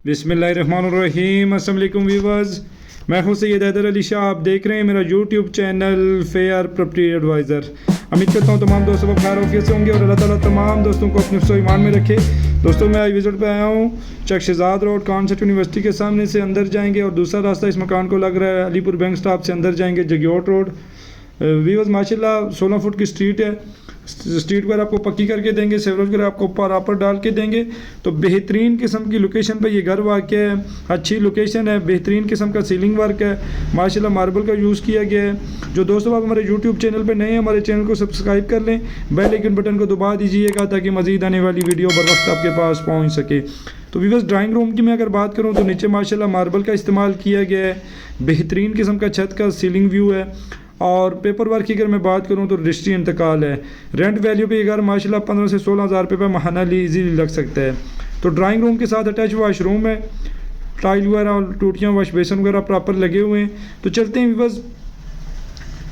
बिस्मिल्लाहिर्रहमानिर्रहीम। अस्सलाम वालेकुम व्यूवर्स, मैं हूं सैयद हैदर अली शाह। आप देख रहे हैं मेरा YouTube channel fair property adviser. उम्मीद करता हूं तमाम दोस्तों को खैर ऑफिस से होंगे और अल्लाह ताला तमाम दोस्तों को अपने हिफ्ज़-ओ ईमान में रखे। दोस्तों मैं आज विज़िट पे आया हूं चक शहजाद रोड कॉन्सेप्ट यूनिवर्सिटी के सामने से अंदर जाएंगे और दूसरा रास्ता इस मकान को लग रहा है अलीपुर बैंक स्टॉप से अंदर जाएंगे जगयोट रोड। व्यूवर्स माशाल्लाह 16 फुट की स्ट्रीट है। स्ट्रीट पर आपको पक्की करके देंगे, सेवरेज वगैरह आपको प्रॉपर डाल के देंगे। तो बेहतरीन किस्म की लोकेशन पे ये घर वाक़ है, अच्छी लोकेशन है, बेहतरीन किस्म का सीलिंग वर्क है, माशाल्लाह मार्बल का यूज़ किया गया है। जो दोस्तों आप हमारे यूट्यूब चैनल पे नए हैं हमारे चैनल को सब्सक्राइब कर लें, बेल आइकन बटन को दबा दीजिएगा ताकि मज़ीद आने वाली वीडियो बर वक्त आपके पास पहुँच सके। तो व्यूअर्स ड्राइंग रूम की मैं अगर बात करूँ तो नीचे माशाल्लाह मार्बल का इस्तेमाल किया गया है, बेहतरीन किस्म का छत का सीलिंग व्यू है। और पेपर वर्क की अगर मैं बात करूं तो रजिस्ट्री इंतकाल है। रेंट वैल्यू पे अगर माशाल्लाह 15 से 16 हज़ार रुपये महाना ईजीली लग सकता है। तो ड्राइंग रूम के साथ अटैच वाशरूम है, टाइल वगैरह और टूटियाँ वाश बेसन वगैरह प्रॉपर लगे हुए हैं। तो चलते हैं व्यूअर्स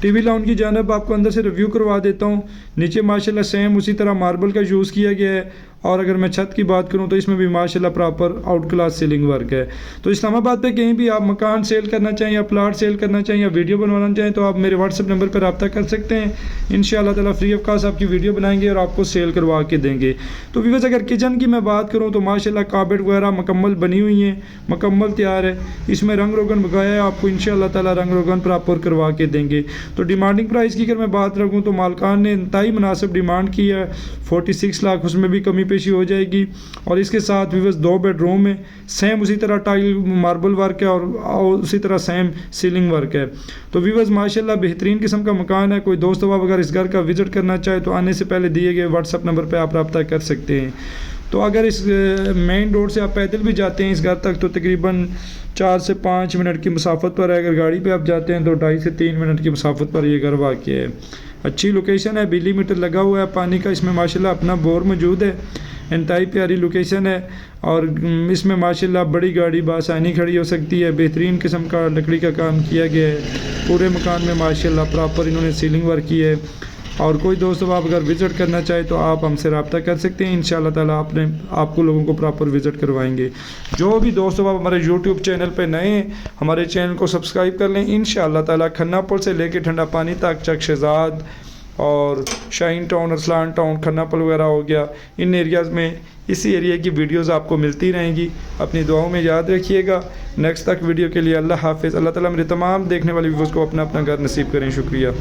टीवी लाउंज की जानब आपको अंदर से रिव्यू करवा देता हूँ। नीचे माशाल्लाह सेम उसी तरह मार्बल का यूज़ किया गया है। और अगर मैं छत की बात करूँ तो इसमें भी माशाल्लाह proper out class ceiling work है। तो इस्लामाबाद पे कहीं भी आप मकान सेल करना चाहें या प्लाट सेल करना चाहें या वीडियो बनवाना चाहें तो आप मेरे व्हाट्सएप नंबर पर रब्ता कर सकते हैं। इंशाअल्लाह ताला फ्री ऑफ कॉस्ट आपकी वीडियो बनाएंगे और आपको सेल करवा के देंगे। तो व्यूअर्स अगर किचन की मैं बात करूँ तो माशाल्लाह कार्पेट वगैरह मुकम्मल बनी हुई हैं, मुकम्मल तैयार है। इसमें रंग रोगन लगाया है, आपको इंशाअल्लाह ताला रंग रोगन प्रॉपर करवा के देंगे। तो डिमांडिंग प्राइस की अगर मैं बात रखूँ तो मालकान ने इंतहाई मुनासिब डिमांड की है 46 लाख, उसमें भी कमी पेशी हो जाएगी। और इसके साथ व्यूअर्स 2 बेडरूम है, सेम उसी तरह टाइल मार्बल वर्क है और उसी तरह सेम सीलिंग वर्क है। तो व्यूअर्स माशाल्लाह बेहतरीन किस्म का मकान है। कोई दोस्त अब अगर इस घर का विजिट करना चाहे तो आने से पहले दिए गए व्हाट्सएप नंबर पर आप रब्ता कर सकते हैं। तो अगर इस मेन रोड से आप पैदल भी जाते हैं इस घर तक तो तकरीबन 4 से 5 मिनट की मुसाफत पर है। अगर गाड़ी पे आप जाते हैं तो 2.5 से 3 मिनट की मुसाफत पर ये घर वाक़ है। अच्छी लोकेशन है, बिजली मीटर लगा हुआ है पानी का, इसमें माशाल्लाह अपना बोर मौजूद है। इंतहाई प्यारी लोकेशन है और इसमें माशाल्लाह बड़ी गाड़ी बासानी खड़ी हो सकती है। बेहतरीन किस्म का लकड़ी का काम किया गया है। पूरे मकान में माशाल्लाह प्रॉपर इन्होंने सीलिंग वर्क की है। और कोई दोस्त आप अगर विज़िट करना चाहे तो आप हमसे रब्ता कर सकते हैं। इंशाअल्लाह ताला आपको लोगों को प्रॉपर विज़िट करवाएंगे। जो भी दोस्त आप हमारे यूट्यूब चैनल पे नए हैं हमारे चैनल को सब्सक्राइब कर लें। इंशाअल्लाह ताला खन्नापुर से लेके ठंडा पानी तक, चक शहजाद और शाहीन टाउन, अरसलान टाउन, खन्नापुर वगैरह हो गया, इन एरियाज़ में इसी एरिया की वीडियोज़ आपको मिलती रहेंगी। अपनी दुआओं में याद रखिएगा। नेक्स्ट तक वीडियो के लिए अल्लाह हाफिज़। अल्लाह ताला मेरे तमाम देखने वाले व्यूअर्स को अपना अपना घर नसीब करें। शुक्रिया।